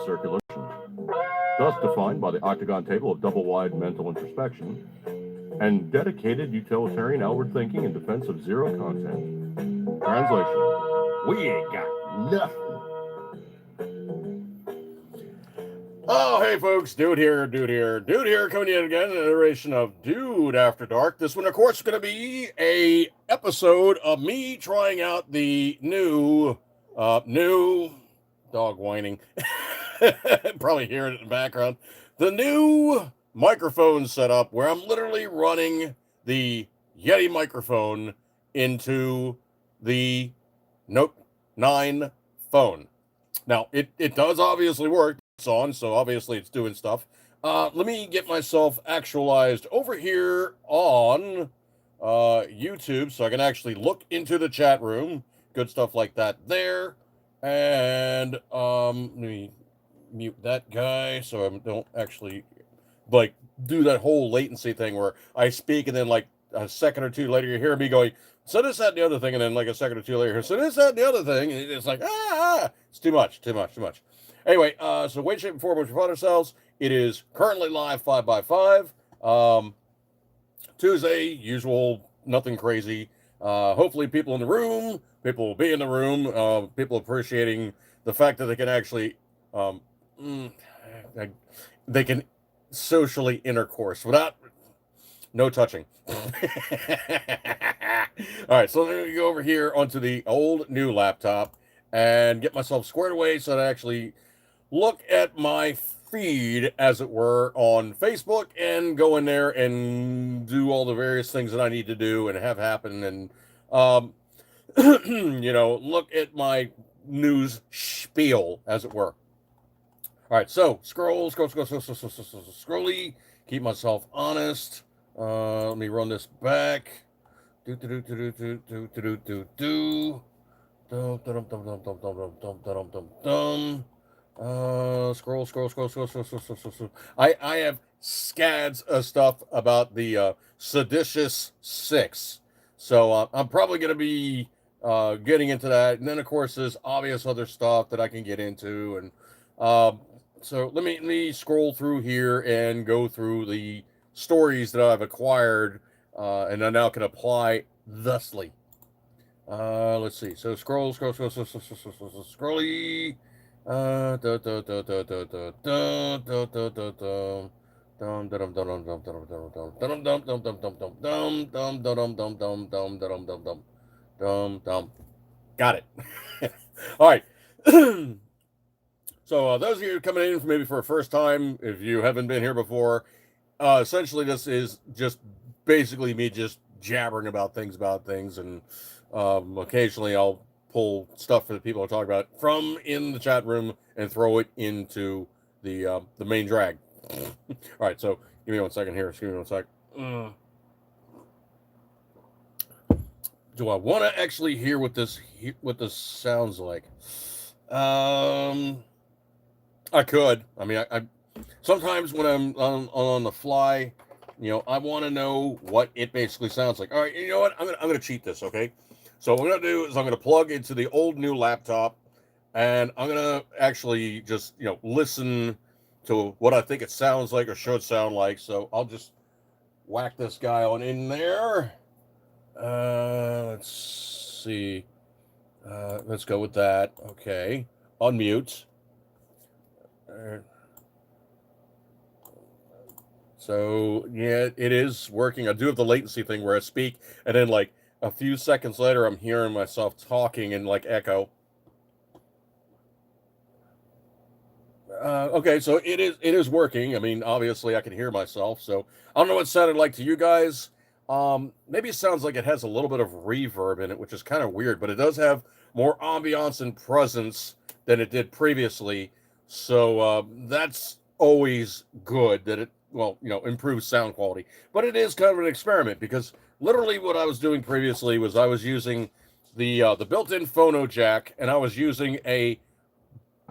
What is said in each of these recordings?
circulation, thus defined by the octagon table of double-wide mental introspection and dedicated utilitarian outward thinking in defense of zero content. Translation: we ain't got nothing. Oh, hey folks, Dude here, coming in again, an iteration of Dude After Dark. This one, of course, is going to be a episode of me trying out the new dog whining. Probably hearing it in the background. The new microphone setup where I'm literally running the Yeti microphone into the Note 9 phone. Now, it does obviously work. It's on, so obviously it's doing stuff. Let me get myself actualized over here on YouTube so I can actually look into the chat room. Good stuff like that there. And let me mute that guy so I don't actually like do that whole latency thing where I speak and then like a second or two later you hear me going, so this, that, and the other thing, and then like a second or two later, so this, that, and the other thing, and it's like, it's too much. Anyway, so weight, shape, and form, which we find ourselves. It is currently live 5x5. Tuesday, usual, nothing crazy. Hopefully people in the room, people will be in the room, people appreciating the fact that they can actually, they can socially intercourse without, no touching. All right, so let me go over here onto the old new laptop and get myself squared away so that I actually look at my feed, as it were, on Facebook and go in there and do all the various things that I need to do and have happen and, look at my news spiel, as it were. All right, so scrolly, keep myself honest. Let me run this back. Scroll. I have scads of stuff about the Seditious 6. So I'm probably going to be getting into that. And then, of course, there's obvious other stuff that I can get into. And so let me scroll through here and go through the stories that I've acquired and I now can apply thusly. Let's see. So scrolly. Got it. All right. So those of you coming in maybe for a first time, if you haven't been here before, essentially this is just basically me just jabbering about things, and occasionally I'll pull stuff that people are talking about from in the chat room and throw it into the main drag. All right, so give me one second here. Excuse me one sec. Do I want to actually hear what this sounds like? I could. I mean, I sometimes when I'm on the fly, I want to know what it basically sounds like. All right, you know what? I'm gonna cheat this, okay? So what I'm gonna do is I'm gonna plug into the old new laptop, and I'm gonna actually just listen to what I think it sounds like or should sound like. So I'll just whack this guy on in there. Let's see. Let's go with that. Okay, unmute. So yeah, it is working. I do have the latency thing where I speak, and then like a few seconds later, I'm hearing myself talking in like echo. Okay, so it is working. I mean, obviously, I can hear myself. So I don't know what it sounded like to you guys. Maybe it sounds like it has a little bit of reverb in it, which is kind of weird, but it does have more ambiance and presence than it did previously. So that's always good that it improves sound quality. But it is kind of an experiment because literally what I was doing previously was I was using the built-in phono jack, and I was using a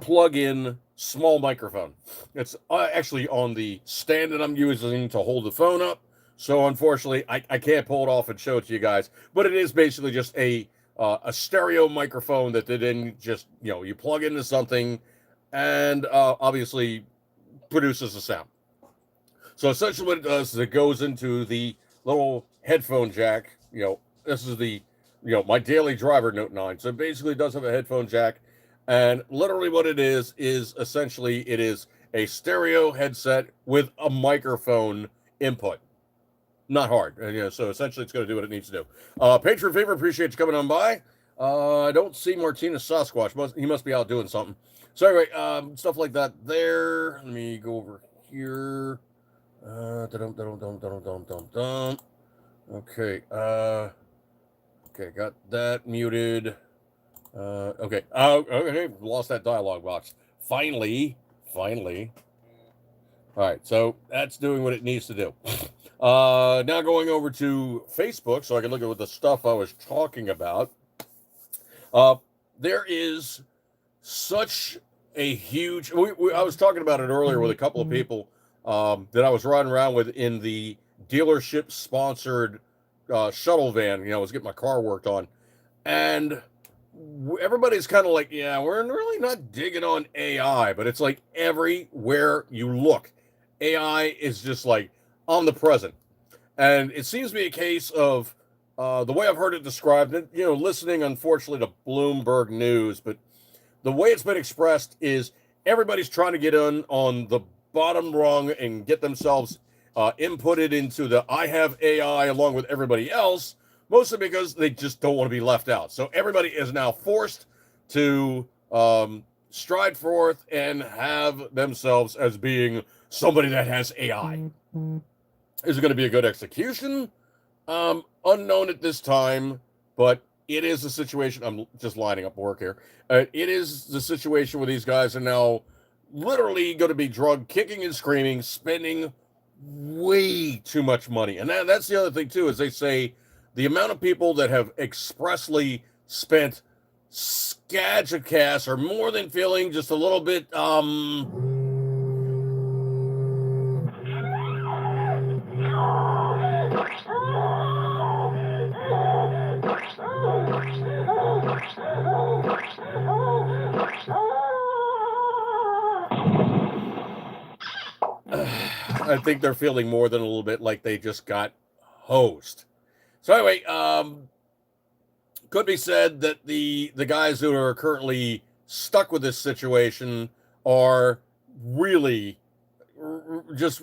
plug-in small microphone. It's actually on the stand that I'm using to hold the phone up. So unfortunately, I can't pull it off and show it to you guys. But it is basically just a stereo microphone that then just you plug into something and obviously produces a sound. So essentially what it does is it goes into the little headphone jack. This is the, my daily driver Note 9. So it basically does have a headphone jack. And literally what it is essentially it is a stereo headset with a microphone input. Not hard. And, so essentially it's going to do what it needs to do. Patron favor, appreciate you coming on by. I don't see Martinez Sasquatch. He must be out doing something. So anyway, stuff like that there. Let me go over here. Okay. Okay, got that muted. Okay. Okay. Lost that dialogue box. Finally. All right. So that's doing what it needs to do. Now going over to Facebook so I can look at what the stuff I was talking about. There is such a huge. I was talking about it earlier with a couple of people that I was riding around with in the dealership sponsored shuttle van. I was getting my car worked on, and everybody's kind of like, yeah, we're really not digging on AI, but it's like everywhere you look, AI is just like omnipresent. And it seems to be a case of the way I've heard it described, listening unfortunately to Bloomberg News, but the way it's been expressed is everybody's trying to get on the bottom rung and get themselves inputted into the I have AI along with everybody else, mostly because they just don't want to be left out. So everybody is now forced to stride forth and have themselves as being somebody that has AI. Is it going to be a good execution? Unknown at this time, but it is a situation. I'm just lining up work here. It is the situation where these guys are now literally going to be drug kicking and screaming, spending way too much money. And that's the other thing too, is they say the amount of people that have expressly spent scads of cash are more than feeling just a little bit I think they're feeling more than a little bit like they just got hosed. So anyway, could be said that the guys who are currently stuck with this situation are really just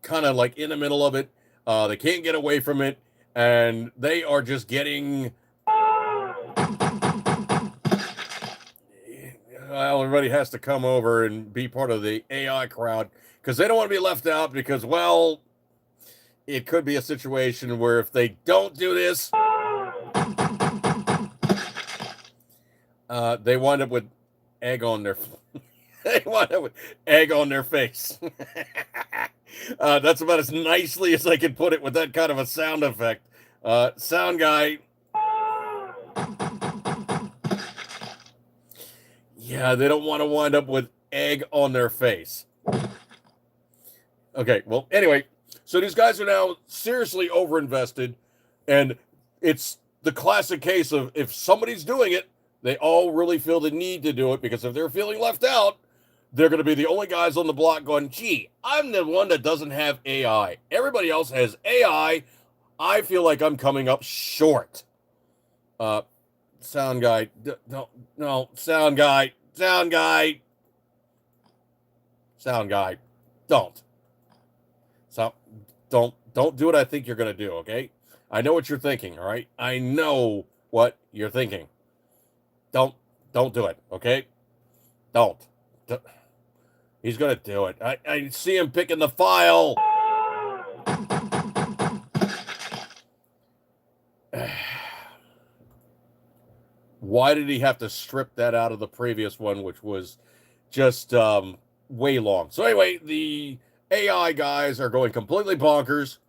kind of like in the middle of it. They can't get away from it, and they are just getting. Well, everybody has to come over and be part of the AI crowd because they don't want to be left out because, well, it could be a situation where if they don't do this, they wind up with egg on their face. That's about as nicely as I can put it with that kind of a sound effect. Sound guy. Yeah, they don't want to wind up with egg on their face. Okay, well, anyway, so these guys are now seriously overinvested, and it's the classic case of if somebody's doing it, they all really feel the need to do it, because if they're feeling left out, they're going to be the only guys on the block going, gee, I'm the one that doesn't have AI. Everybody else has AI. I feel like I'm coming up short. Sound guy, no, sound guy, don't. So don't do what I think you're going to do, okay? I know what you're thinking, all right? I know what you're thinking. Don't do it, okay? Don't. He's going to do it. I see him picking the file. Why did he have to strip that out of the previous one, which was just way long? So anyway, the AI guys are going completely bonkers.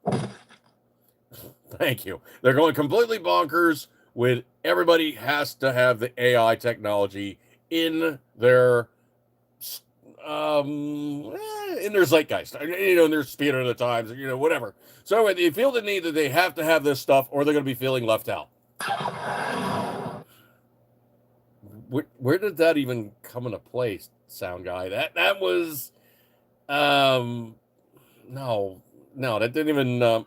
Thank you. They're going completely bonkers with everybody has to have the AI technology in their zeitgeist, in their speed of the times, whatever. So anyway, they feel the need that they have to have this stuff or they're going to be feeling left out. where did that even come into place, sound guy? That was no, that didn't even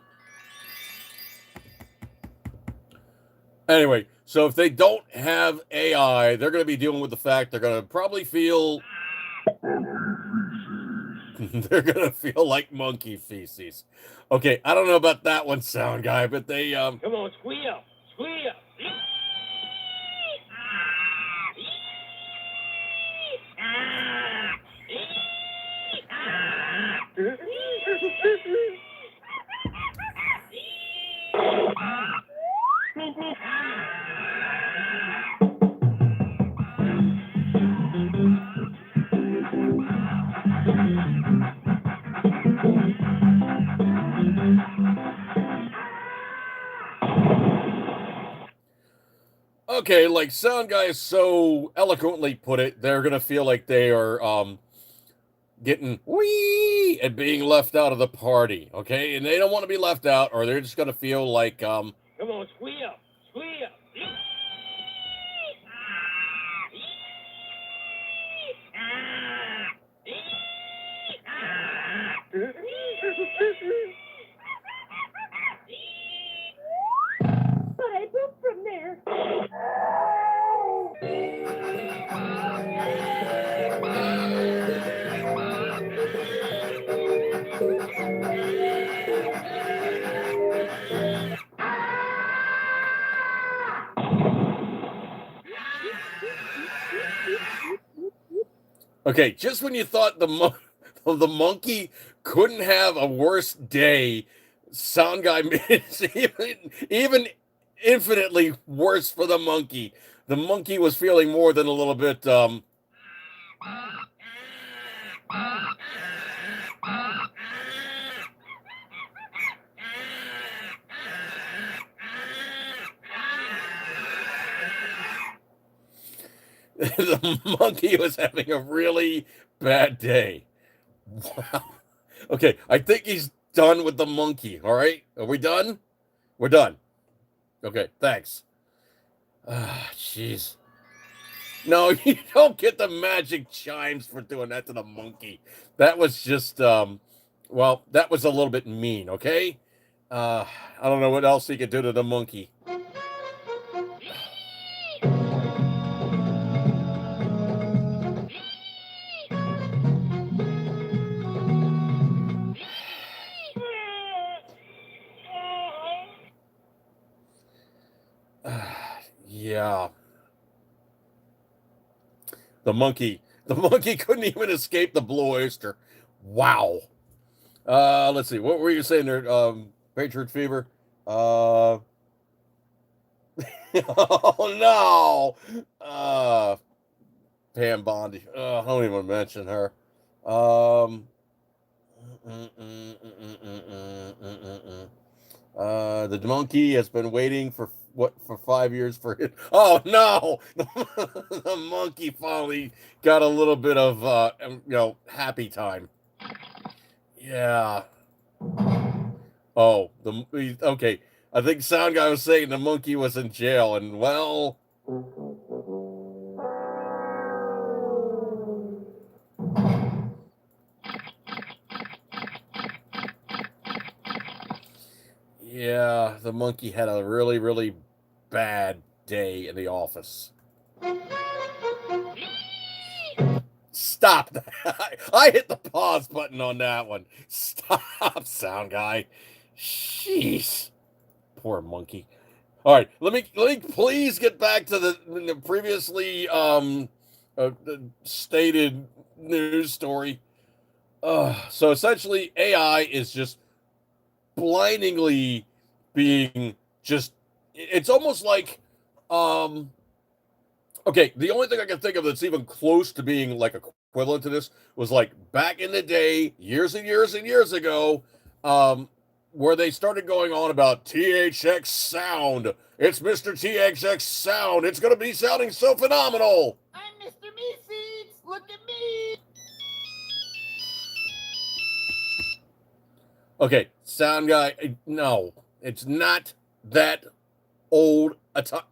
anyway. So if they don't have AI, they're going to be dealing with the fact they're going to probably feel they're going to feel like monkey feces. Okay, I don't know about that one, sound guy, but they Come on, squeal, squeal. okay, like sound guy so eloquently put it, they're going to feel like they are getting wee and being left out of the party, okay? And they don't want to be left out, or they're just going to feel like Come on, squeal, squeal. But I pooped from there. okay, just when you thought the monkey couldn't have a worse day, sound guy made it even infinitely worse for the monkey. The monkey was feeling more than a little bit the monkey was having a really bad day. Wow. Okay, I think he's done with the monkey. All right, are we done? We're done. Okay, thanks. Ah, jeez. No, you don't get the magic chimes for doing that to the monkey. That was just well, that was a little bit mean, okay? I don't know what else he could do to the monkey. Yeah. The monkey couldn't even escape the blue oyster. Wow. Let's see. What were you saying there? Patriot Fever. Oh no. Pam Bondi. I don't even mention her. The monkey has been waiting for 5 years for it. Oh no, the monkey finally got a little bit of happy time. Yeah. Oh, okay. I think sound guy was saying the monkey was in jail, and well, yeah, the monkey had a really, really bad day in the office. Stop that. I hit the pause button on that one. Stop, sound guy. Jeez. Poor monkey. All right, let me please get back to the previously stated news story. So essentially AI is just blindingly being just it's almost like okay, the only thing I can think of that's even close to being like equivalent to this was like back in the day, years and years and years ago, where they started going on about THX sound. It's Mr. THX sound. It's going to be sounding so phenomenal. I'm Mr. Meeseeks. Look at me. Okay, sound guy, no, it's not that old a time.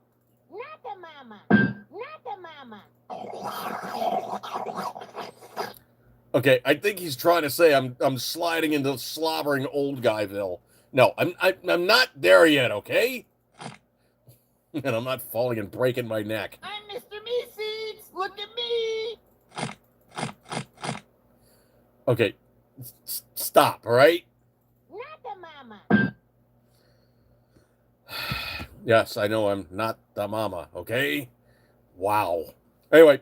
Not the mama. Not the mama. Okay, I think he's trying to say I'm sliding into slobbering old guyville. No, I'm not there yet, okay? And I'm not falling and breaking my neck. I'm Mr. Me Seeds. Look at me. Okay, stop, all right? Not the mama. Yes, I know I'm not the mama, okay? Wow. Anyway,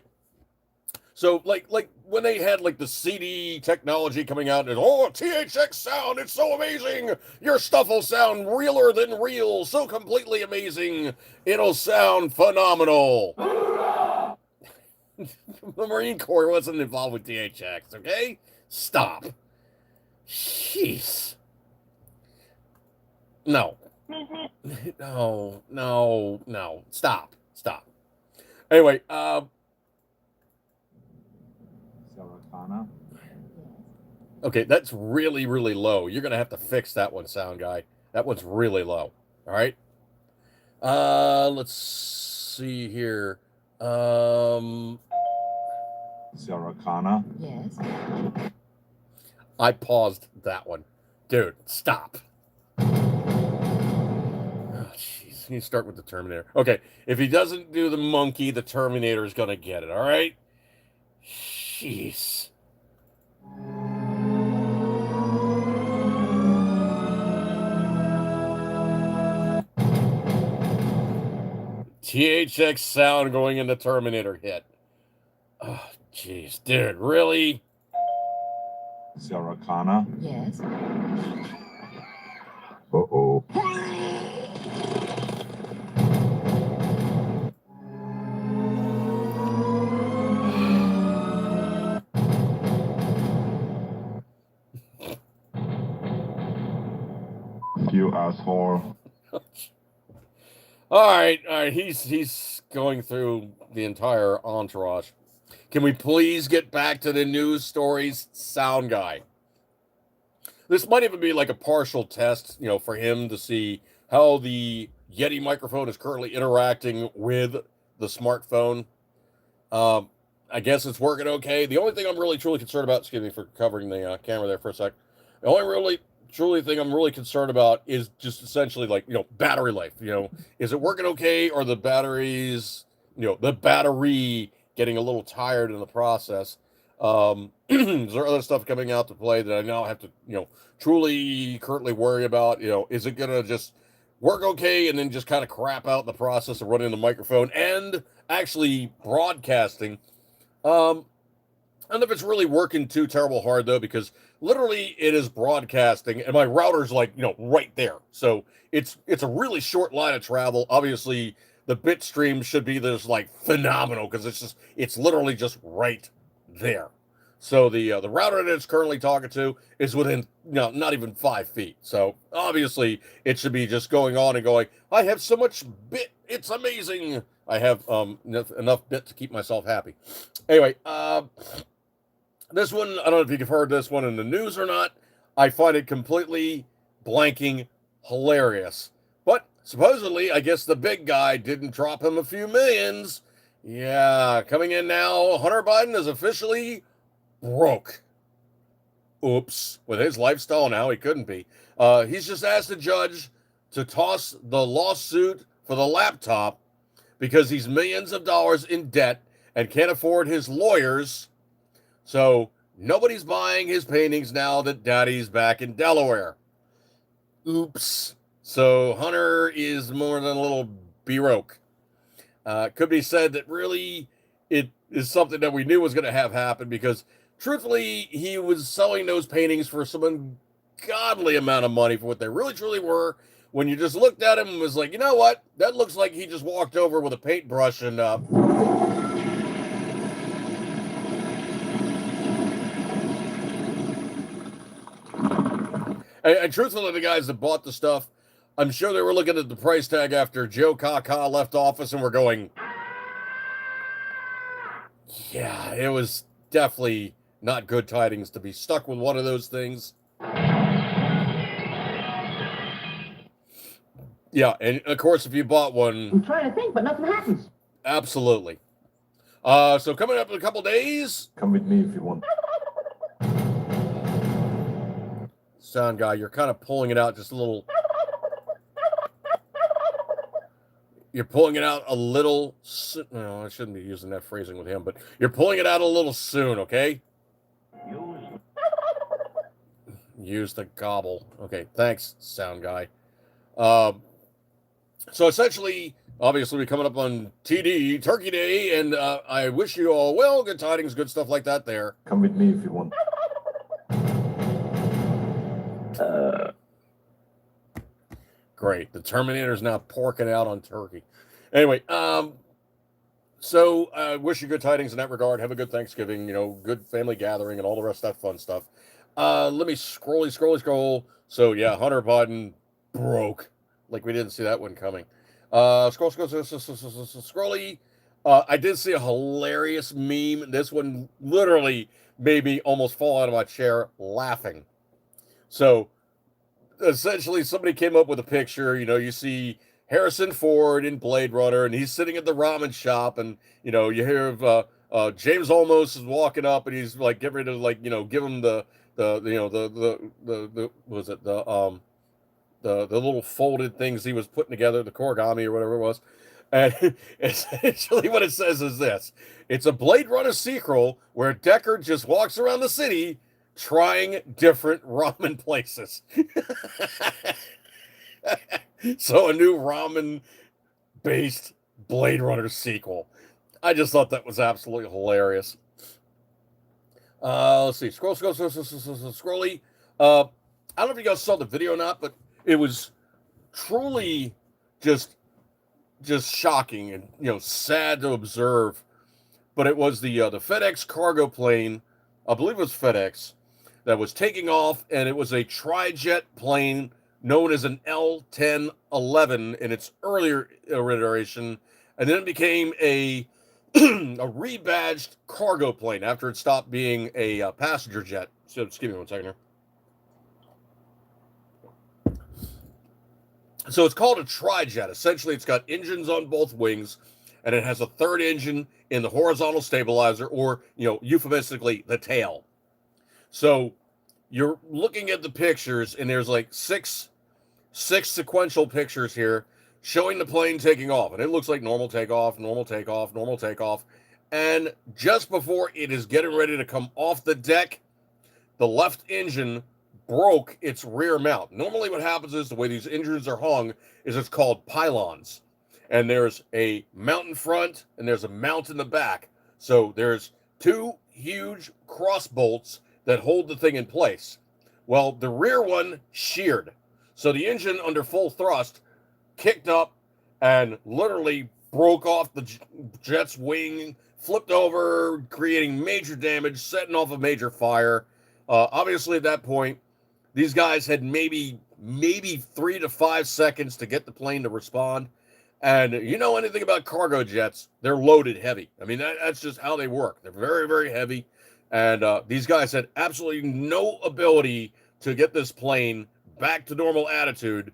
so like when they had like the CD technology coming out and THX sound, it's so amazing. Your stuff will sound realer than real, so completely amazing. It'll sound phenomenal. The Marine Corps wasn't involved with THX, okay? Stop. Jeez. No. No. Stop. Anyway, Saracana. okay, that's really, really low. You're gonna have to fix that one, sound guy. That one's really low. All right. Let's see here. Saracana. Yes. I paused that one. Dude, stop. Oh, jeez. You start with the Terminator. Okay, if he doesn't do the monkey, the Terminator is gonna get it, all right? Jeez. THX sound going into Terminator hit. Oh, jeez. Dude, really? Saracana. Yes. Uh-oh. You asshole. All right. He's going through the entire entourage. Can we please get back to the news stories, sound guy? This might even be like a partial test, for him to see how the Yeti microphone is currently interacting with the smartphone. I guess it's working okay. The only thing I'm really truly concerned about, excuse me for covering the camera there for a sec. The only really truly thing I'm really concerned about is just essentially like, battery life. Is it working okay, or the batteries, the battery getting a little tired in the process? Is there other stuff coming out to play that I now have to, truly currently worry about? Is it gonna just work okay and then just kind of crap out in the process of running the microphone and actually broadcasting? I don't know if it's really working too terrible hard though, because literally it is broadcasting and my router's like, right there. So it's a really short line of travel. Obviously the bit stream should be this like phenomenal, because it's literally just right there. So the router that it's currently talking to is within not even 5 feet. So obviously it should be just going on and going, I have so much bit, it's amazing. I have enough bit to keep myself happy. Anyway, this one, I don't know if you've heard this one in the news or not. I find it completely blanking hilarious. But supposedly, I guess the big guy didn't drop him a few millions. Yeah, coming in now, Hunter Biden is officially broke. Oops. With his lifestyle now, he couldn't be. He's just asked the judge to toss the lawsuit for the laptop because he's millions of dollars in debt and can't afford his lawyers. So nobody's buying his paintings now that Daddy's back in Delaware. Oops. So Hunter is more than a little broke. Could be said that really it is something that we knew was going to have happen, because truthfully, he was selling those paintings for some ungodly amount of money for what they really truly were. When you just looked at him and was like, you know what? That looks like he just walked over with a paintbrush and and truthfully, the guys that bought the stuff, I'm sure they were looking at the price tag after Joe Kaka left office and were going, yeah, it was definitely not good tidings to be stuck with one of those things. Yeah, and of course, if you bought one, I'm trying to think, but nothing happens. absolutely. So coming up in a couple days, Come with me if you want. sound guy, you're kind of pulling it out just a little. You're pulling it out a little. No, I shouldn't be using that phrasing with him, but you're pulling it out a little soon, okay? Use the gobble. Okay, thanks, sound guy. So essentially, obviously, we're coming up on TD, Turkey Day, and I wish you all well, good tidings, good stuff like that there. Come with me if you want. Great. The Terminator's now porking out on turkey. Anyway, so I wish you good tidings in that regard. Have a good Thanksgiving, good family gathering and all the rest of that fun stuff. Let me scroll. So yeah, Hunter Biden broke. Like we didn't see that one coming. Scrolly. I did see a hilarious meme. This one literally made me almost fall out of my chair laughing. So essentially somebody came up with a picture. You see Harrison Ford in Blade Runner, and he's sitting at the ramen shop, and you hear of James Olmos is walking up, and he's like getting ready to give him the was it the little folded things he was putting together, the Korigami or whatever it was. And essentially what it says is this: it's a Blade Runner sequel where Deckard just walks around the city trying different ramen places. So a new ramen-based Blade Runner sequel. I just thought that was absolutely hilarious. Let's see. Scrolly. I don't know if you guys saw the video or not, but it was truly just shocking and sad to observe. But it was the FedEx cargo plane, I believe it was FedEx, that was taking off, and it was a tri-jet plane known as an L-1011 in its earlier iteration, and then it became a rebadged cargo plane after it stopped being a passenger jet. So just give me 1 second here. So it's called a tri-jet. Essentially, it's got engines on both wings, and it has a third engine in the horizontal stabilizer, or euphemistically, the tail. So you're looking at the pictures, and there's like six sequential pictures here showing the plane taking off, and it looks like normal takeoff. And just before it is getting ready to come off the deck, the left engine broke its rear mount. Normally what happens is, the way these engines are hung is it's called pylons, and there's a mount in front and there's a mount in the back. So there's two huge cross bolts that hold the thing in place. Well, the rear one sheared, so the engine under full thrust kicked up and literally broke off the jet's wing, flipped over, creating major damage, setting off a major fire. Obviously, at that point, these guys had maybe 3 to 5 seconds to get the plane to respond. And anything about cargo jets, they're loaded heavy. I mean, that's just how they work. They're very, very heavy. And these guys had absolutely no ability to get this plane back to normal attitude.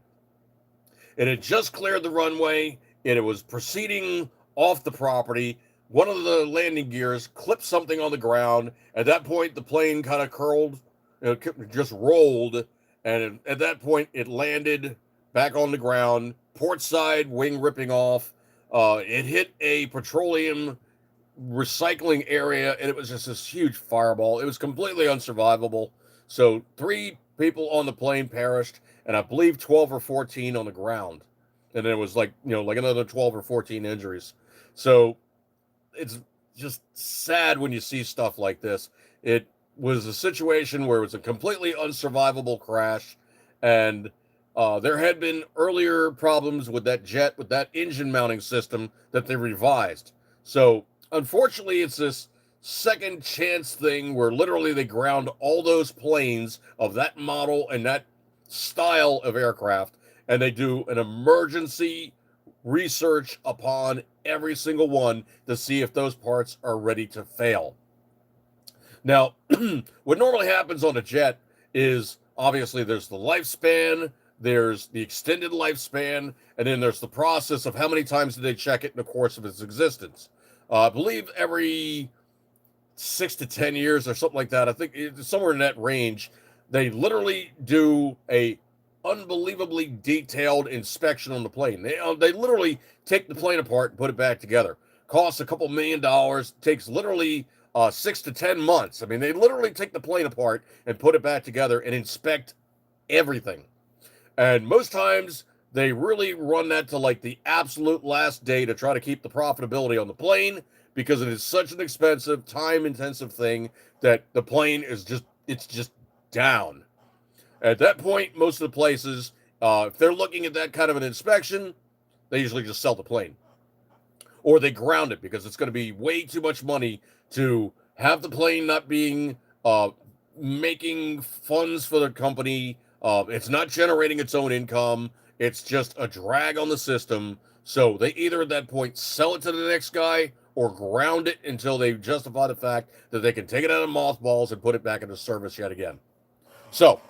It had just cleared the runway, and it was proceeding off the property. One of the landing gears clipped something on the ground. At that point, the plane kind of curled, just rolled, and at that point, it landed back on the ground, port side, wing ripping off. It hit a petroleum recycling area, and it was just this huge fireball. It was completely unsurvivable. So 3 people on the plane perished, and I believe 12 or 14 on the ground. And then it was like another 12 or 14 injuries. So it's just sad when you see stuff like this. It was a situation where it was a completely unsurvivable crash, and there had been earlier problems with that jet, with that engine mounting system that they revised. So unfortunately, it's this second chance thing where literally they ground all those planes of that model and that style of aircraft, and they do an emergency research upon every single one to see if those parts are ready to fail. Now, what normally happens on a jet is, obviously, there's the lifespan, there's the extended lifespan, and then there's the process of how many times do they check it in the course of its existence. I believe every 6 to 10 years or something like that. I think it's somewhere in that range. They literally do a unbelievably detailed inspection on the plane. They literally take the plane apart and put it back together. Costs a couple $1,000,000. Takes literally 6 to 10 months. I mean, they literally take the plane apart and put it back together and inspect everything. And most times they really run that to like the absolute last day to try to keep the profitability on the plane, because it is such an expensive, time-intensive thing that the plane is just down. At that point, most of the places, if they're looking at that kind of an inspection, they usually just sell the plane. Or they ground it, because it's going to be way too much money to have the plane not being making funds for the company. It's not generating its own income. It's just a drag on the system. So they either at that point sell it to the next guy or ground it until they justify the fact that they can take it out of mothballs and put it back into service yet again. So,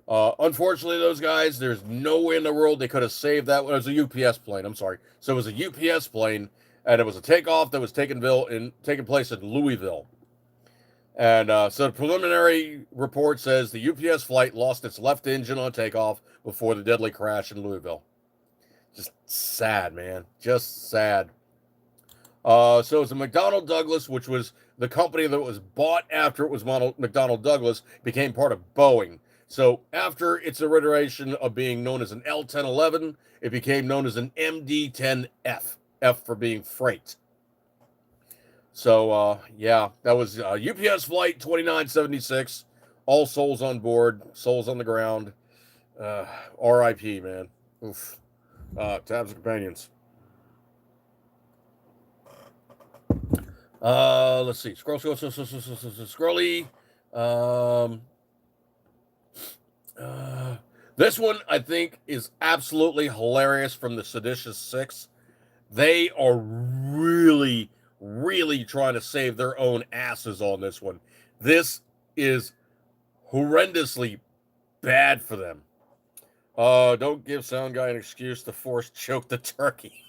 unfortunately, those guys, there's no way in the world they could have saved that. It was a UPS plane. I'm sorry. So it was a UPS plane, and it was a takeoff that was taking place in Louisville. And so the preliminary report says the UPS flight lost its left engine on takeoff before the deadly crash in Louisville. Just sad, man. Just sad. So it's a McDonnell Douglas, which was the company that was bought after it was McDonnell Douglas, became part of Boeing. So after its iteration of being known as an L-1011, it became known as an MD-10F, F for being freight. So, yeah, that was UPS Flight 2976. All souls on board, souls on the ground. RIP, man. Oof. Tabs and companions. Let's see. Scrolly. This one, I think, is absolutely hilarious from the Seditious Six. They are really trying to save their own asses on this one. This is horrendously bad for them. Don't give Sound Guy an excuse to force choke the turkey.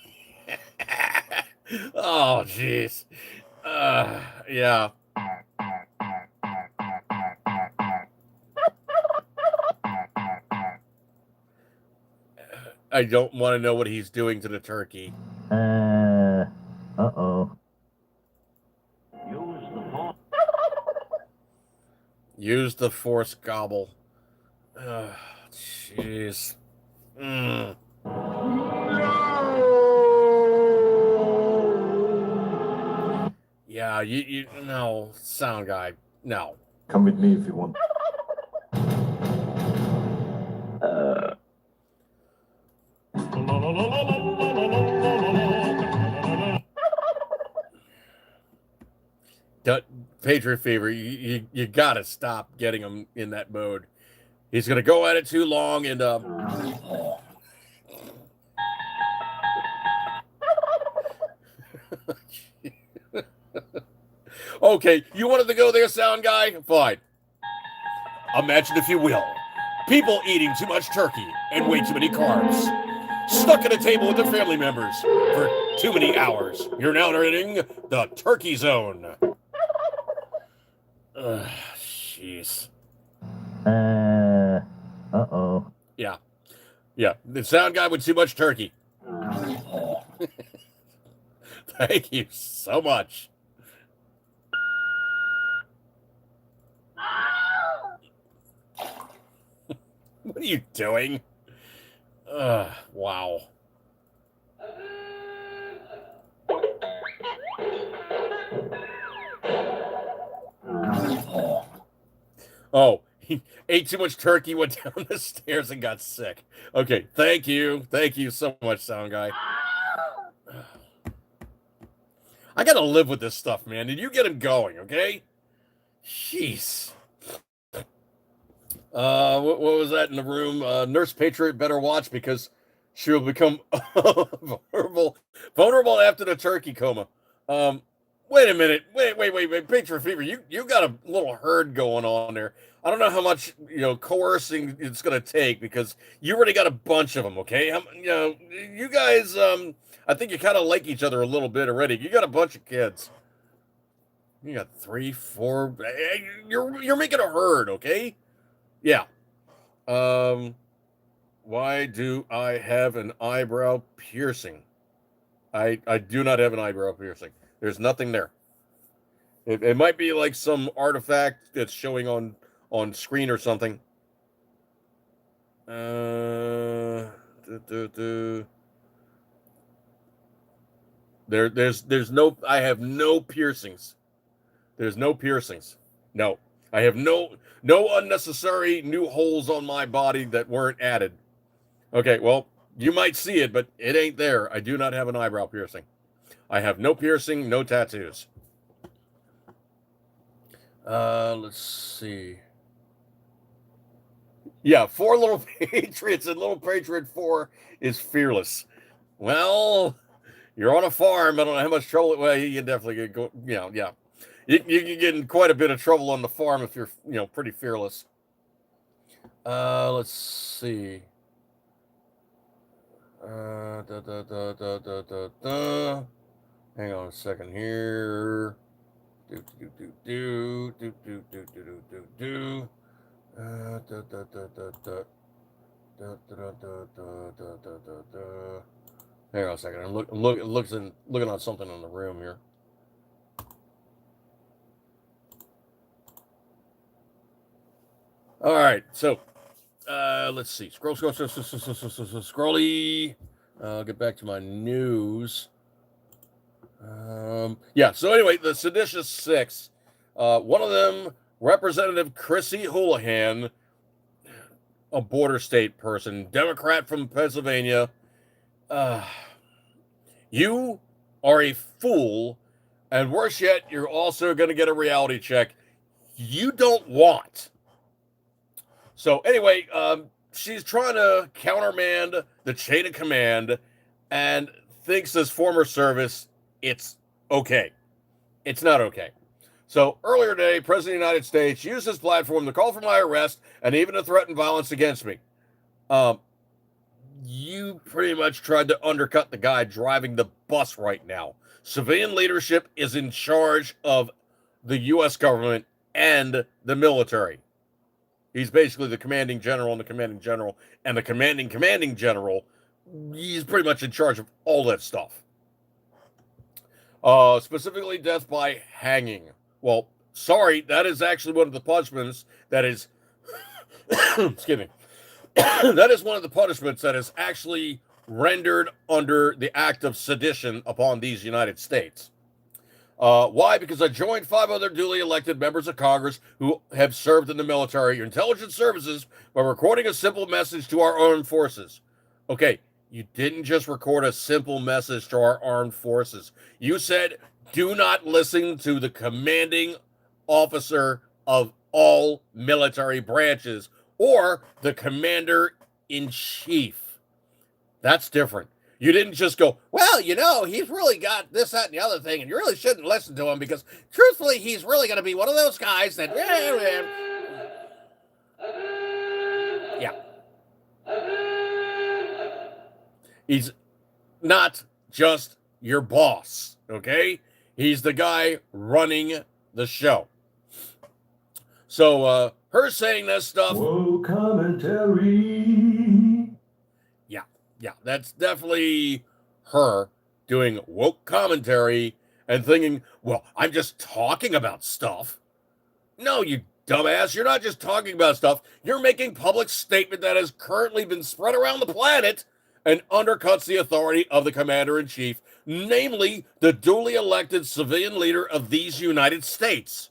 Oh, jeez. Yeah. I don't want to know what he's doing to the turkey. Uh-oh. Use the force gobble. Jeez. Yeah, you no, Sound Guy, no. Come with me if you want. Patriot Fever, you gotta stop getting him in that mode. He's gonna go at it too long, and okay, you wanted to go there, Sound Guy? Fine. Imagine, if you will, people eating too much turkey and way too many carbs, stuck at a table with their family members for too many hours. You're now entering the Turkey Zone. Jeez. Uh-oh. Yeah. The Sound Guy with too much turkey. Thank you so much. What are you doing? Wow. Oh, he ate too much turkey, went down the stairs, and got sick. Okay, thank you. Thank you so much, Sound Guy. I gotta live with this stuff, man. Did you get him going, okay? Jeez. What was that in the room? Nurse Patriot better watch, because she will become vulnerable after the turkey coma. Wait a minute. Wait. Patriot Fever, you got a little herd going on there. I don't know how much, coercing it's going to take because you already got a bunch of them, okay? You guys, I think you kind of like each other a little bit already. You got a bunch of kids. You got 3, 4. You're making a herd, okay? Yeah. Why do I have an eyebrow piercing? I do not have an eyebrow piercing. There's nothing there. It might be like some artifact that's showing on screen or something. There's no. I have no piercings. There's no piercings. No, I have no unnecessary new holes on my body that weren't added. Okay, well, you might see it, but it ain't there. I do not have an eyebrow piercing. I have no piercing, no tattoos. Let's see. Yeah, 4 Little Patriots and Little Patriot 4 is fearless. Well, you're on a farm. I don't know how much trouble. Well, you can definitely get yeah. You can get in quite a bit of trouble on the farm if you're, pretty fearless. Let's see. Hang on a second here. Hang on a second. I'm looking on something in the room here. All right, so let's see. Scrolly. I'll get back to my news. Yeah, so anyway, the Seditious Six, one of them, Representative Chrissy Houlihan, a border state person, Democrat from Pennsylvania. You are a fool, and worse yet, you're also going to get a reality check you don't want. So anyway, she's trying to countermand the chain of command and thinks this former service, it's okay. It's not okay. So earlier today, President of the United States used his platform to call for my arrest and even to threaten violence against me. You pretty much tried to undercut the guy driving the bus right now. Civilian leadership is in charge of the U.S. government and the military. He's basically the commanding general and the commanding general and the commanding general. He's pretty much in charge of all that stuff. Specifically death by hanging. Well, sorry, that is actually one of the punishments that is, excuse me, that is one of the punishments that is actually rendered under the act of sedition upon these United States. Why? Because I joined 5 other duly elected members of Congress who have served in the military or intelligence services by recording a simple message to our armed forces. Okay, you didn't just record a simple message to our armed forces. You said, do not listen to the commanding officer of all military branches or the commander-in-chief. That's different. You didn't just go, well, he's really got this, that, and the other thing, and you really shouldn't listen to him because, truthfully, he's really going to be one of those guys that... Yeah. He's not just your boss, okay? He's the guy running the show. So, her saying this stuff... Whoa, commentary. Yeah, that's definitely her doing woke commentary and thinking, well, I'm just talking about stuff. No, you dumbass, you're not just talking about stuff. You're making public statement that has currently been spread around the planet and undercuts the authority of the commander-in-chief, namely the duly elected civilian leader of these United States.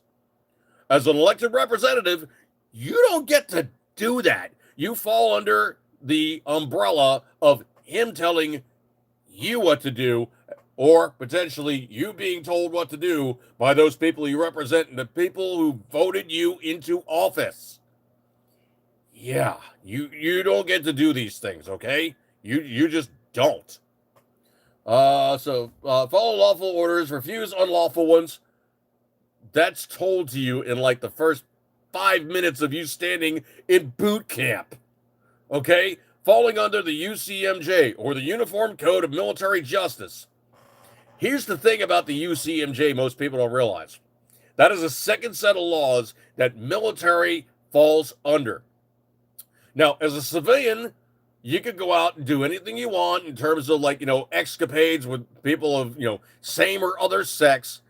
As an elected representative, you don't get to do that. You fall under the umbrella of him telling you what to do, or potentially you being told what to do by those people you represent and the people who voted you into office. Yeah, you don't get to do these things, okay? You just don't. Follow lawful orders, refuse unlawful ones. That's told to you in like the first 5 minutes of you standing in boot camp. Okay? Falling under the UCMJ, or the Uniform Code of Military Justice. Here's the thing about the UCMJ most people don't realize. That is a second set of laws that military falls under. Now, as a civilian, you could go out and do anything you want in terms of, like, escapades with people of, same or other sex.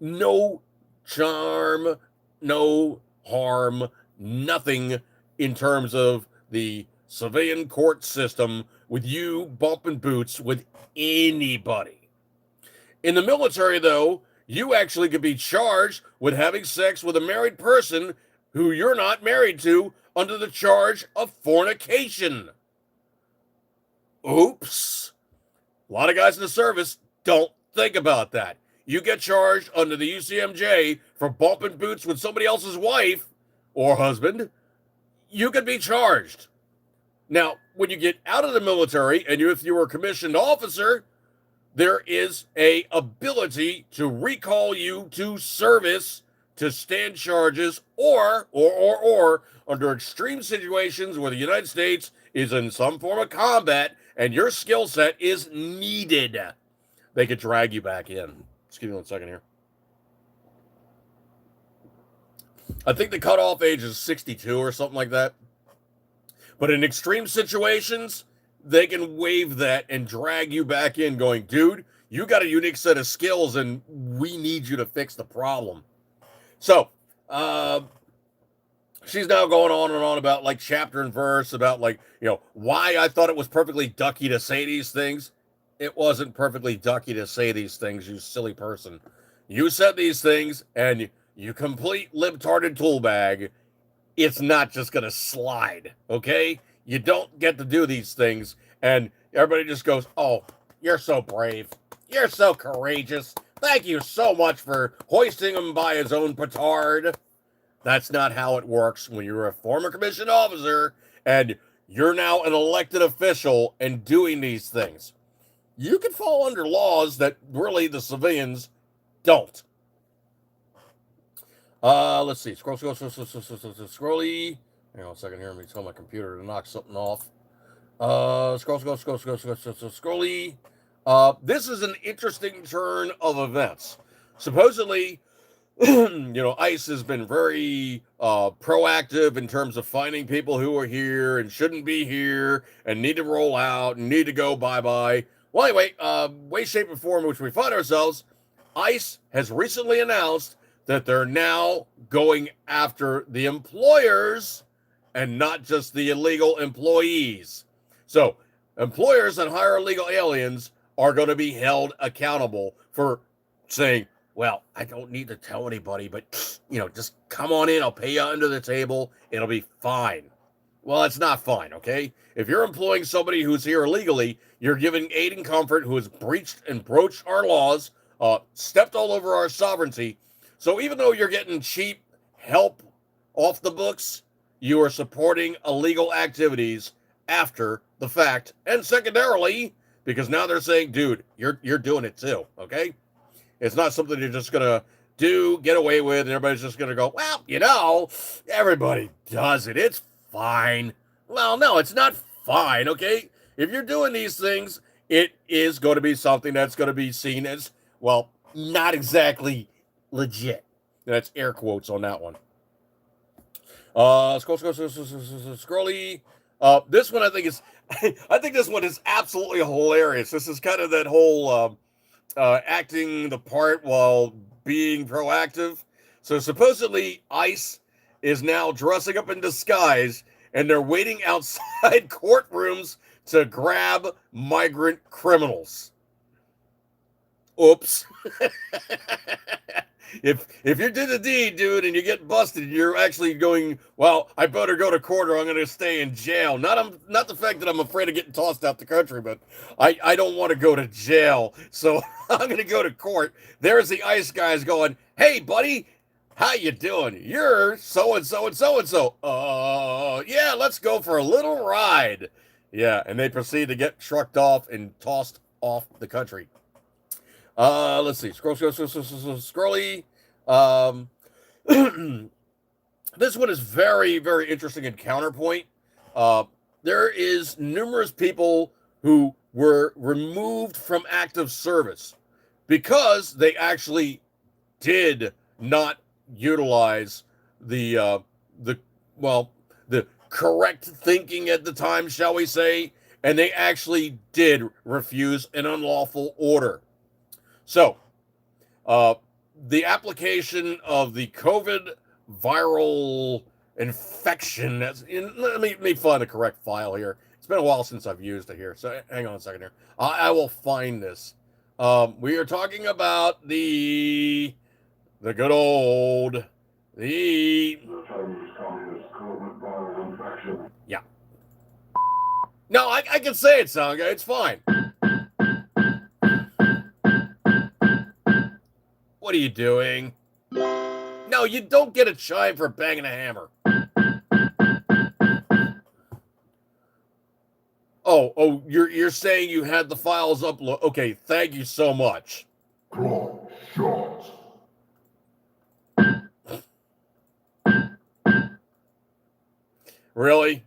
No charm, no harm, nothing in terms of the civilian court system with you bumping boots with anybody. In the military, though, you actually could be charged with having sex with a married person who you're not married to under the charge of fornication. Oops. A lot of guys in the service don't think about that. You get charged under the UCMJ for bumping boots with somebody else's wife or husband, you could be charged. Now, when you get out of the military, and if you were a commissioned officer, there is a ability to recall you to service to stand charges or under extreme situations where the United States is in some form of combat and your skill set is needed, they could drag you back in. Excuse me 1 second here. I think the cutoff age is 62 or something like that. But in extreme situations, they can waive that and drag you back in going, dude, you got a unique set of skills and we need you to fix the problem. So, she's now going on and on about like chapter and verse about like, why I thought it was perfectly ducky to say these things. It wasn't perfectly ducky to say these things, you silly person. You said these things and you complete libtarded tool bag. It's not just going to slide, okay? You don't get to do these things, and everybody just goes, oh, you're so brave. You're so courageous. Thank you so much for hoisting him by his own petard. That's not how it works when you're a former commissioned officer, and you're now an elected official and doing these things. You can fall under laws that really the civilians don't. Let's see. Scrolly. Hang on a second here. Let me tell my computer to knock something off. Scrolly. This is an interesting turn of events. Supposedly, ICE has been very proactive in terms of finding people who are here and shouldn't be here and need to roll out and need to go bye-bye. Well, anyway, way, shape, and form in which we find ourselves, ICE has recently announced that they're now going after the employers and not just the illegal employees. So employers that hire illegal aliens are going to be held accountable for saying, well, I don't need to tell anybody, but, just come on in. I'll pay you under the table. It'll be fine. Well, it's not fine, okay? If you're employing somebody who's here illegally, you're giving aid and comfort who has breached and broached our laws, stepped all over our sovereignty. So even though you're getting cheap help off the books, you are supporting illegal activities after the fact. And secondarily, because now they're saying, dude, you're doing it too, okay? It's not something you're just going to do, get away with, and everybody's just going to go, well, everybody does it. It's fine. Well, no, it's not fine, okay? If you're doing these things, it is going to be something that's going to be seen as, well, not exactly legit. That's air quotes on that one. Scrolly. This one I think this one is absolutely hilarious. This is kind of that whole acting the part while being proactive. So supposedly ICE is now dressing up in disguise and they're waiting outside courtrooms to grab migrant criminals. Oops. If you did the deed, dude, and you get busted, you're actually going, well, I better go to court or I'm going to stay in jail. Not the fact that I'm afraid of getting tossed out the country, but I don't want to go to jail, so I'm going to go to court. There's the ICE guys going, hey, buddy, how you doing? You're so-and-so and so-and-so. Yeah, let's go for a little ride. Yeah, and they proceed to get trucked off and tossed off the country. Let's see. Scrolly. This one is very, very interesting and counterpoint. There is numerous people who were removed from active service because they actually did not utilize the correct thinking at the time, shall we say, and they actually did refuse an unlawful order. So, the application of the COVID viral infection. Let me find the correct file here. It's been a while since I've used it here, so hang on a second here. I will find this. We are talking about the good old the Chinese Communist COVID viral infection. yeah. No, I can say it, Sanga. It's fine. What are you doing? No, you don't get a chime for banging a hammer. Oh, you're saying you had the files upload. Okay, thank you so much. Claw shots. Really?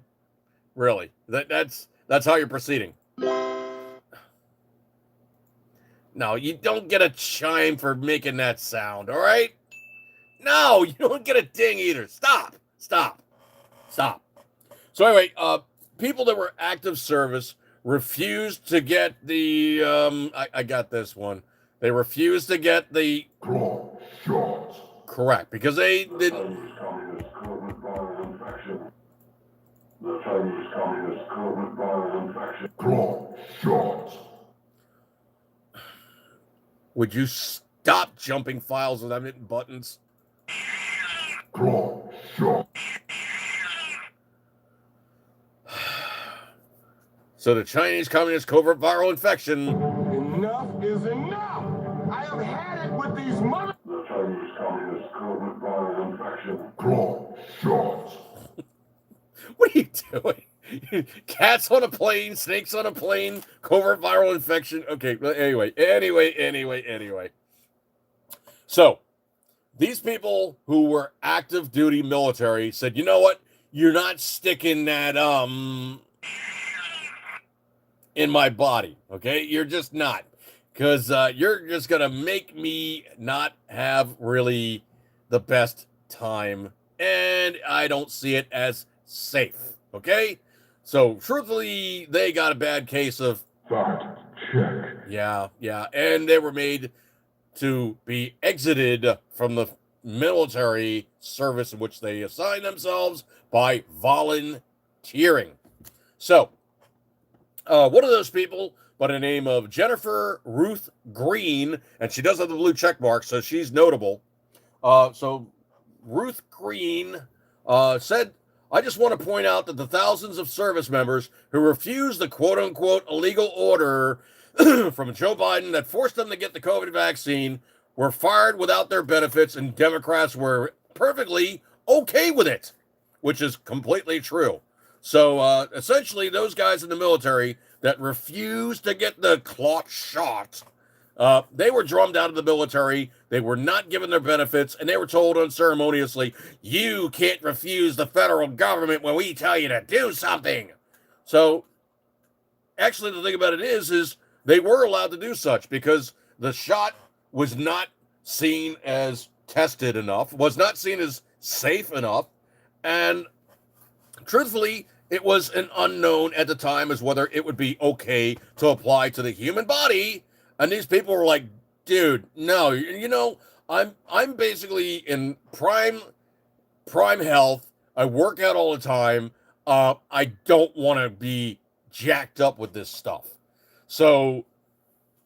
That's how you're proceeding. No, you don't get a chime for making that sound, all right? No, you don't get a ding either. Stop. So anyway, people that were active service refused to get the I got this one. They refused to get the Claw shots. correct because they didn't. Chinese Communist COVID viral infection. The Chinese Communist COVID viral infection. Claw shots. Would you stop jumping files without hitting buttons? Claw shots. So the Chinese Communist covert viral infection. Enough is enough! I have had it with these mother... The Chinese Communist COVID viral infection. Claw shots. What are you doing? Cats on a plane, snakes on a plane, covert viral infection. Okay, but anyway. So, these people who were active duty military said, you know what? You're not sticking that, in my body, okay? You're just not. Because you're just going to make me not have really the best time. And I don't see it as safe, okay? So, truthfully, they got a bad case of... Fact check. Yeah. And they were made to be exited from the military service in which they assigned themselves by volunteering. So, one of those people by the name of Jennifer Ruth Green, and she does have the blue check mark, so she's notable. So, Ruth Green said, I just want to point out that the thousands of service members who refused the quote-unquote illegal order from Joe Biden that forced them to get the COVID vaccine were fired without their benefits, and Democrats were perfectly okay with it, which is completely true. So essentially, those guys in the military that refused to get the cloth shot, they were drummed out of the military. They were not given their benefits, and they were told unceremoniously, you can't refuse the federal government when we tell you to do something. So actually, the thing about it is they were allowed to do such because the shot was not seen as tested enough, was not seen as safe enough, and truthfully, it was an unknown at the time as whether it would be okay to apply to the human body. And these people were like, dude, no, you know, I'm basically in prime health. I work out all the time. I don't want to be jacked up with this stuff. So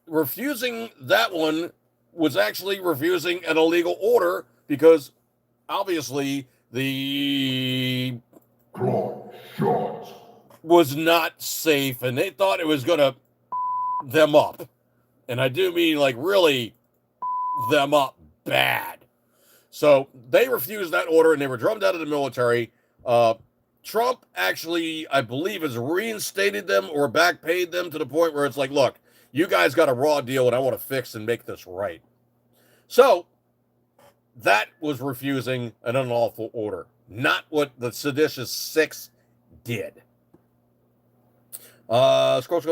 refusing that one was actually refusing an illegal order because obviously the Claw shots. was not safe and they thought it was going to them up. And I do mean like really them up bad. So they refused that order and they were drummed out of the military. Trump actually, I believe, has reinstated them or back paid them to the point where it's like, look, You guys got a raw deal, and I want to fix and make this right. So that was refusing an unlawful order, not what the seditious six did. Scrolly.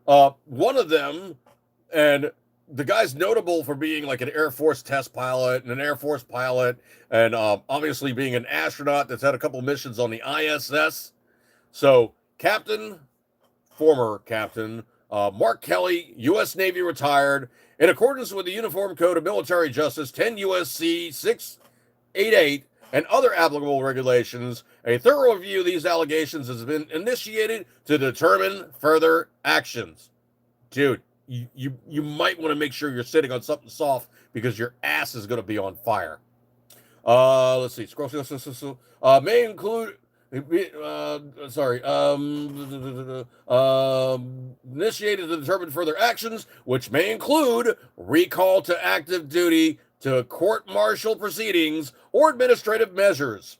One of them, and the guy's notable for being like an Air Force test pilot and an Air Force pilot, and obviously being an astronaut that's had a couple missions on the ISS. So, former Captain Mark Kelly, U.S. Navy retired, in accordance with the Uniform Code of Military Justice 10 U.S.C. 688 and other applicable regulations, a thorough review of these allegations has been initiated to determine further actions. Dude, you might want to make sure you're sitting on something soft because your ass is going to be on fire. Let's see. May include... initiated to determine further actions, which may include recall to active duty, to court-martial proceedings, or administrative measures.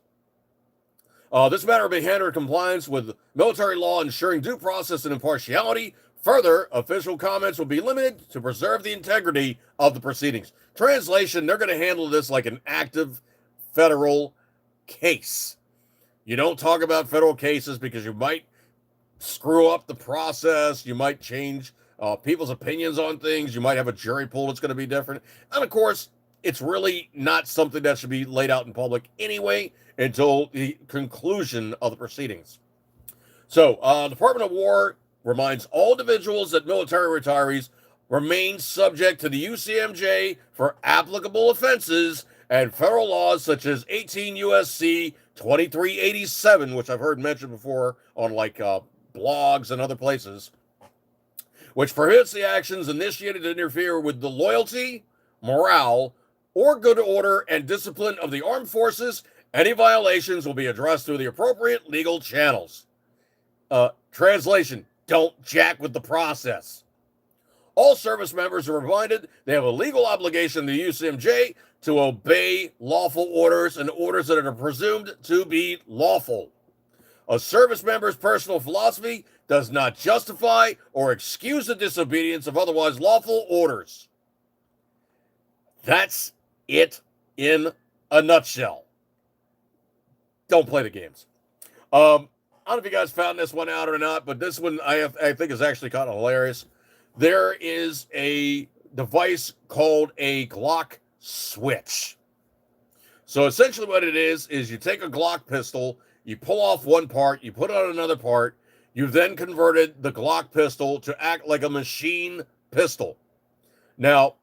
This matter will be handled in compliance with military law, ensuring due process and impartiality. Further, official comments will be limited to preserve the integrity of the proceedings. Translation, they're going to handle this like an active federal case. You don't talk about federal cases because you might screw up the process. You might change people's opinions on things. You might have a jury pool that's going to be different. And of course, it's really not something that should be laid out in public anyway until the conclusion of the proceedings. So, Department of War reminds all individuals that military retirees remain subject to the UCMJ for applicable offenses and federal laws such as 18 U.S.C. 2387, which I've heard mentioned before on like blogs and other places, which prohibits the actions initiated to interfere with the loyalty, morale, or good order and discipline of the armed forces. Any violations will be addressed through the appropriate legal channels. Translation, don't jack with the process. All service members are reminded they have a legal obligation to the UCMJ to obey lawful orders and orders that are presumed to be lawful. A service member's personal philosophy does not justify or excuse the disobedience of otherwise lawful orders. That's it in a nutshell. Don't play the games. I don't know if you guys found this one out or not, but this one I think is actually kind of hilarious. There is a device called a Glock switch. So essentially what it is you take a Glock pistol, you pull off one part, you put on another part, you've then converted the Glock pistol to act like a machine pistol. Now,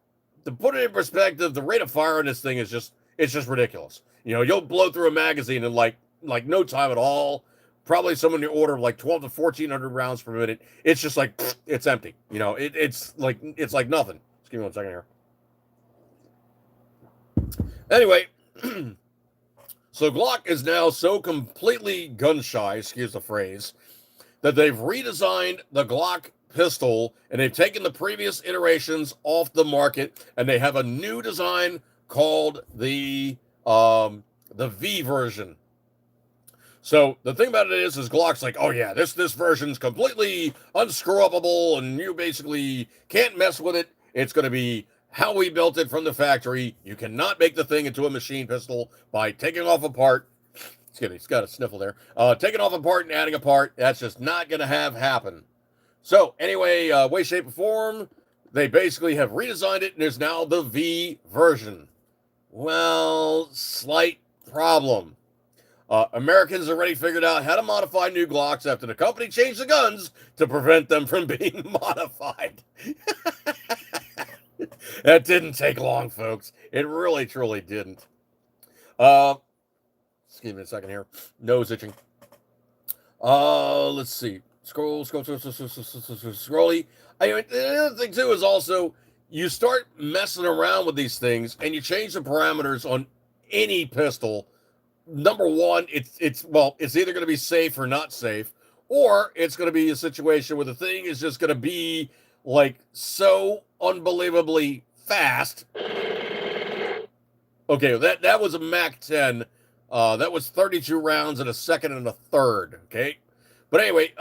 to put it in perspective, the rate of fire on this thing is just ridiculous. You know, you'll blow through a magazine in like no time at all. Probably some in the order of like 12 to 1,400 rounds per minute. It's just like, it's empty. You know, it's like nothing. Just give me 1 second here. Anyway, so Glock is now so completely gun shy, excuse the phrase, that they've redesigned the Glock pistol and they've taken the previous iterations off the market and they have a new design called the V version. So the thing about it is Glock's like, oh yeah, this version's completely unscrewable and you basically can't mess with it. It's going to be how we built it from the factory. You cannot make the thing into a machine pistol by taking off a part. Excuse me, it's got a sniffle there. Taking off a part and adding a part. That's just not going to happen. So anyway, way, shape, or form, they basically have redesigned it and there's now the V version. Well, slight problem. Americans already figured out how to modify new Glocks after the company changed the guns to prevent them from being modified. That didn't take long, folks. It really, truly didn't. Excuse me a second here. Nose itching. Let's see. Scrolly. I mean, the other thing, too, is also you start messing around with these things and you change the parameters on any pistol. Number one, it's either going to be safe or not safe, or it's going to be a situation where the thing is just going to be like so unbelievably fast. Okay, that was a Mac 10. That was 32 rounds in a second and a third. Okay, but anyway,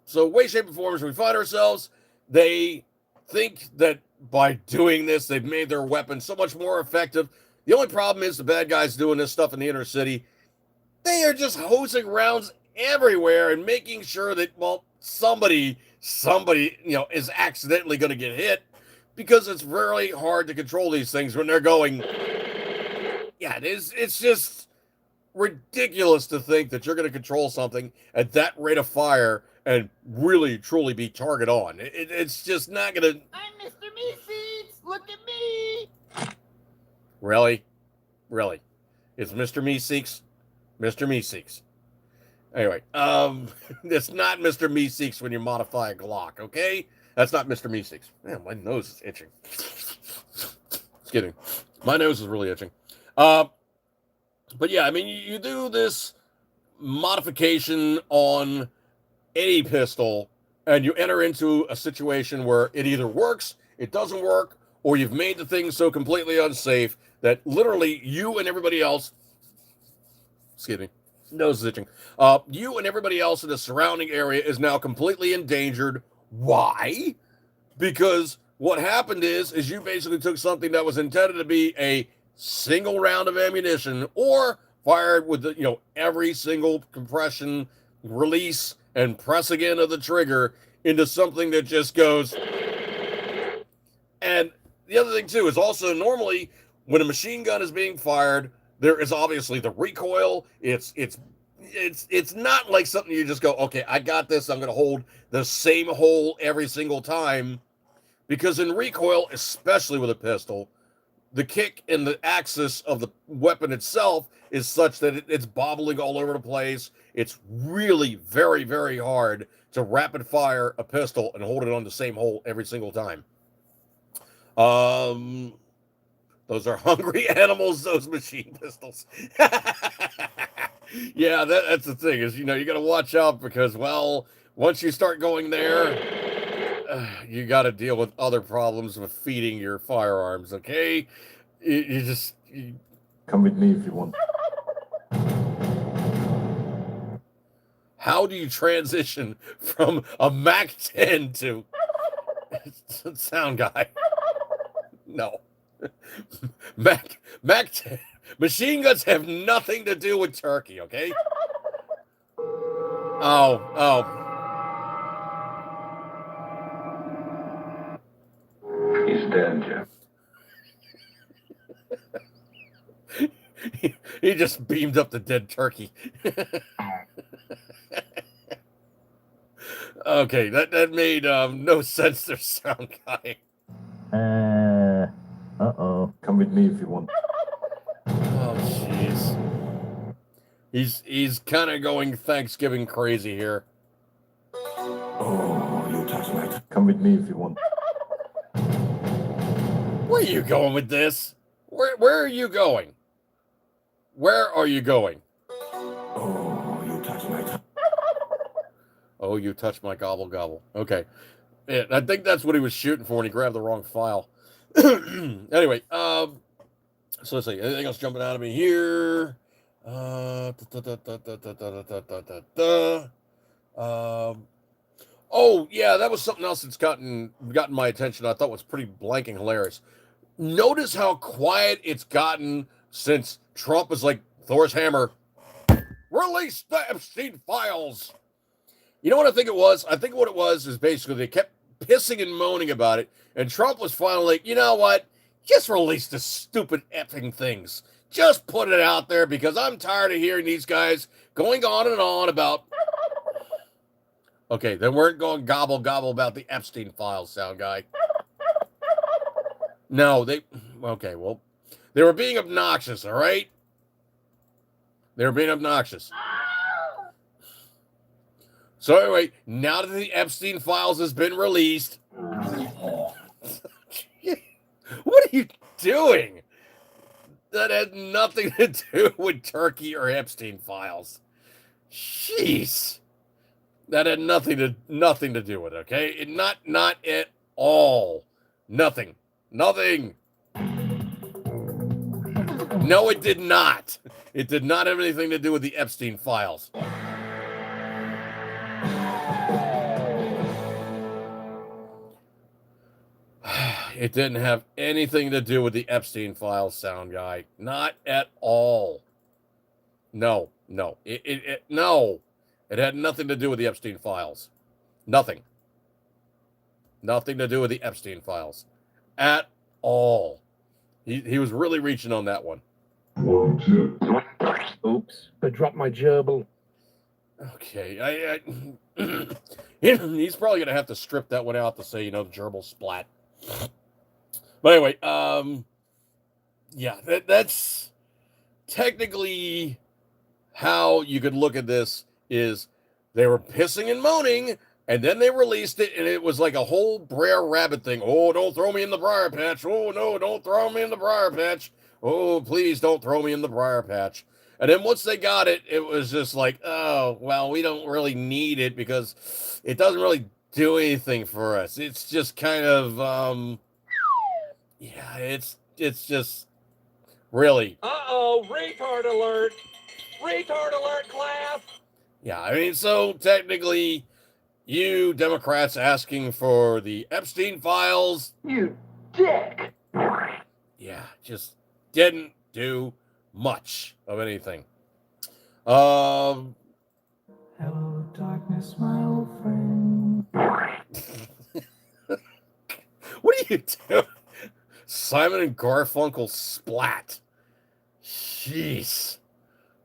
So way, shape, and form as we find ourselves, they think that by doing this, they've made their weapon so much more effective. The only problem is the bad guys doing this stuff in the inner city, they are just hosing rounds everywhere and making sure that, well, somebody, is accidentally going to get hit, because it's really hard to control these things when they're going. Yeah, it's just ridiculous to think that you're going to control something at that rate of fire and really, truly be target on. It's just not going to. I'm Mr. Meeseeks. Look at me. Really? It's Mr. Meeseeks? Mr. Meeseeks. Anyway, it's not Mr. Meeseeks when you modify a Glock, okay? That's not Mr. Meeseeks. Man, my nose is itching. Just kidding. My nose is really itching. But yeah, I mean, you do this modification on any pistol, and you enter into a situation where it either works, it doesn't work, or you've made the thing so completely unsafe that literally you and everybody else, excuse me, nose is itching, you and everybody else in the surrounding area is now completely endangered. Why? Because what happened is you basically took something that was intended to be a single round of ammunition, or fired with the, every single compression, release, and pressing in of the trigger, into something that just goes. And the other thing too is also, normally when a machine gun is being fired, there is obviously the recoil. It's not like something you just go, okay, I got this, I'm going to hold the same hole every single time. Because in recoil, especially with a pistol, the kick and the axis of the weapon itself is such that it's bobbling all over the place. It's really very, very hard to rapid fire a pistol and hold it on the same hole every single time. Those are hungry animals, those machine pistols. Yeah, that's the thing, is, you got to watch out, because, well, once you start going there, you got to deal with other problems with feeding your firearms, okay? You Come with me if you want. How do you transition from a MAC-10 to sound guy? No. MAC-10. Machine guns have nothing to do with turkey, okay? Oh. He's dead, Jeff. He just beamed up the dead turkey. Okay, that made no sense there, sound guy. Come with me if you want. Oh, jeez. He's kind of going Thanksgiving crazy here. Oh, you touch me. Come with me if you want. Where are you going with this? Where are you going? Where are you going? Oh, you touch me. Oh, you touch my gobble gobble. Okay. Yeah, I think that's what he was shooting for when he grabbed the wrong file. Anyway, so let's see. Anything else jumping out of me here? Oh, yeah, that was something else that's gotten my attention. I thought was pretty blanking hilarious. Notice how quiet it's gotten since Trump was like, Thor's hammer, release the Epstein files. You know what I think it was? I think what it was is basically they kept pissing and moaning about it, and Trump was finally like, you know what? Just release the stupid effing things. Just put it out there, because I'm tired of hearing these guys going on and on about. Okay, they weren't going gobble gobble about the Epstein files, sound guy. No, okay, well, they were being obnoxious, all right? They were being obnoxious. So anyway, now that the Epstein files has been released, what are you doing? That had nothing to do with Turkey or Epstein files. Jeez. That had nothing to do with it, okay? Not at all. Nothing. No, it did not. It did not have anything to do with the Epstein files. It didn't have anything to do with the Epstein files, sound guy. Not at all. No. No. It had nothing to do with the Epstein files. Nothing. Nothing to do with the Epstein files. At all. He was really reaching on that one. 1, 2. Oops, I dropped my gerbil. Okay. He's probably going to have to strip that one out to say, the gerbil splat. But anyway, yeah, that's technically how you could look at this is they were pissing and moaning, and then they released it, and it was like a whole Brer Rabbit thing. Oh, don't throw me in the briar patch. Oh, no, don't throw me in the briar patch. Oh, please don't throw me in the briar patch. And then once they got it, it was just like, oh, well, we don't really need it because it doesn't really do anything for us. It's just kind of, yeah, it's just really. Uh-oh, retard alert. Retard alert, class. Yeah, I mean, so technically, you Democrats asking for the Epstein files. You dick! Yeah, just didn't do much of anything. Hello, darkness, my old friend. What are you doing? Simon and Garfunkel splat. Jeez.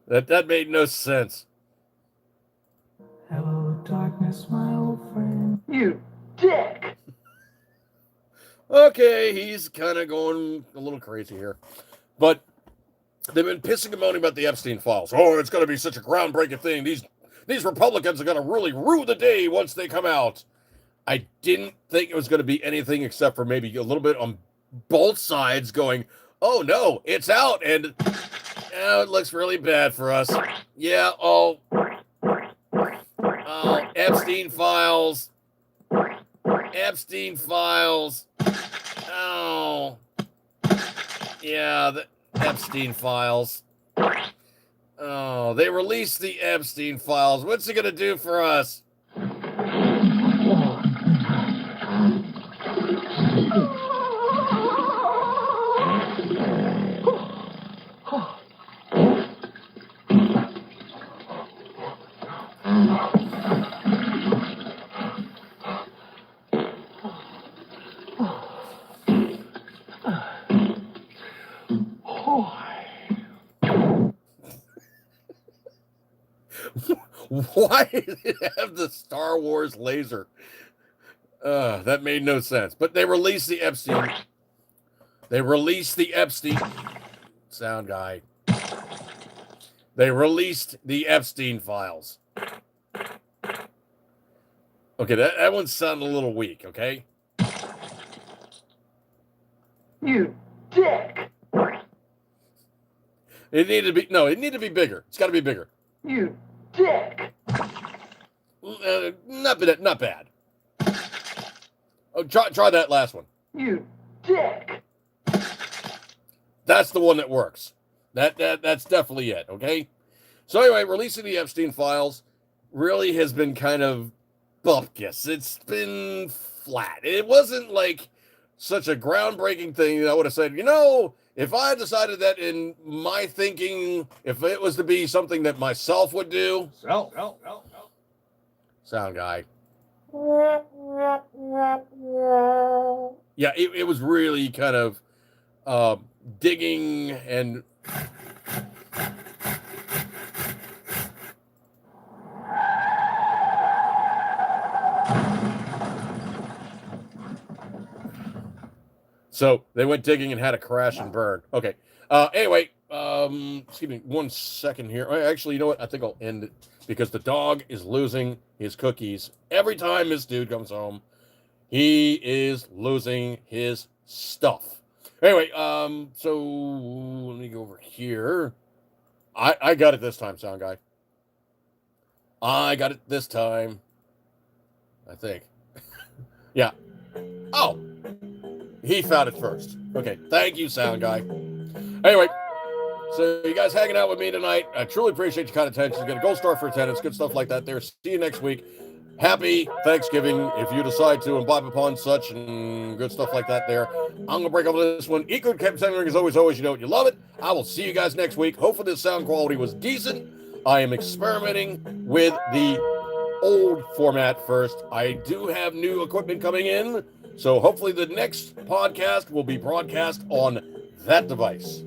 That made no sense. Hello, darkness, my old friend. You dick! Okay, he's kind of going a little crazy here. But they've been pissing and moaning about the Epstein files. Oh, it's going to be such a groundbreaking thing. These Republicans are going to really rue the day once they come out. I didn't think it was going to be anything except for maybe a little bit on both sides going, oh, no, it's out. And it looks really bad for us. Yeah, oh, Epstein files. Epstein files. Oh, yeah, the Epstein files. Oh, they released the Epstein files. What's it going to do for us? Why did it have the Star Wars laser? That made no sense. But they released the Epstein. They released the Epstein. Sound guy. They released the Epstein files. Okay, that one sounded a little weak, okay? You dick! It needed to be bigger. It's got to be bigger. You dick! Not bad. Oh, try that last one. You dick! That's the one that works. That's definitely it, okay? So anyway, releasing the Epstein files really has been kind of bupkis. It's been flat. It wasn't like such a groundbreaking thing that I would have said, if I had decided that in my thinking, if it was to be something that myself would do. Sound guy. Yeah, it was really kind of digging and so they went digging and had a crash and burn. Okay. Anyway, excuse me 1 second here. Actually, you know what? I think I'll end it because the dog is losing his cookies every time this dude comes home. He is losing his stuff. Anyway, so let me go over here. I got it this time, sound guy. I got it this time. I think. Yeah. Oh. He found it first. Okay. Thank you, sound guy. Anyway, so you guys hanging out with me tonight. I truly appreciate your kind attention. Get a gold star for attendance. Good stuff like that there. See you next week. happy Thanksgiving if you decide to imbibe upon such and good stuff like that there. I'm going to break up this one. Eat good, keep as always, you know it, you love it. I will see you guys next week. Hopefully the sound quality was decent. I am experimenting with the old format first. I do have new equipment coming in, so hopefully the next podcast will be broadcast on that device.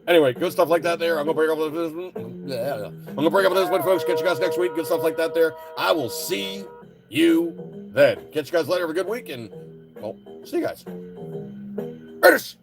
Anyway, good stuff like that there. I'm gonna break up this one. I'm gonna break up this one, folks. Catch you guys next week. Good stuff like that there. I will see you then. Catch you guys later. Have a good week, and well, see you guys. Raiders!